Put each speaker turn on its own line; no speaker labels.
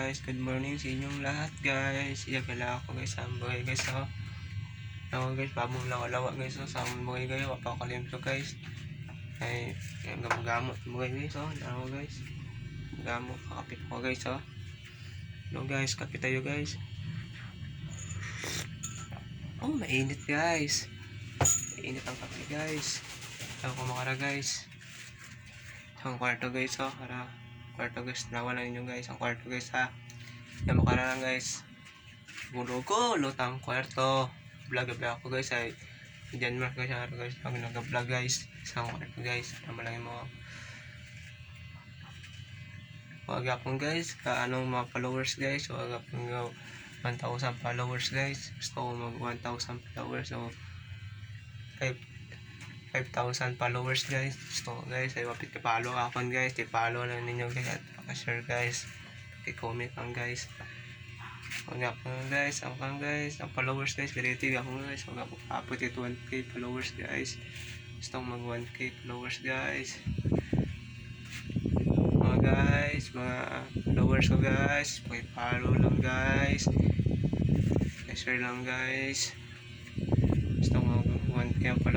guys, good morning sa inyong lahat guys. Iyagala ako guys sa buhay guys oh. Ako guys, pabong lawa guys oh, sa buhay guys, wapakalimto guys. Ay, gamot buhay guys oh, ako guys. Gamot, kakapit ko guys oh. No guys, kapit tayo guys. Oh, mainit guys. Mainit ang kape guys. Ako makara guys. Ang kwarto guys oh, para kwarto guys, nawala ninyo guys ang kwarto guys ha. Yan makara lang guys. Gulo lutang kwarto. Vlog ako guys ay diyan mark guys araw guys pag nag-vlog guys isang kwarto guys. Tama lang mo. Wag akong guys ka anong mga followers guys. Wag akong 1,000 followers guys. Gusto ko mag 1,000 followers so 5,000 followers guys. Gusto ko guys ay mapit ka follow akon guys. I-follow lang ninyo guys at paka-share guys. I-comment lang guys. Wag akong guys, ang followers guys, creative ako guys. Wag ako kapot 1k followers guys. Gusto ko mag 1k followers guys. Mga followers ko guys, paki-follow lang guys. I-share lang guys. Gusto ko mag 1k followers.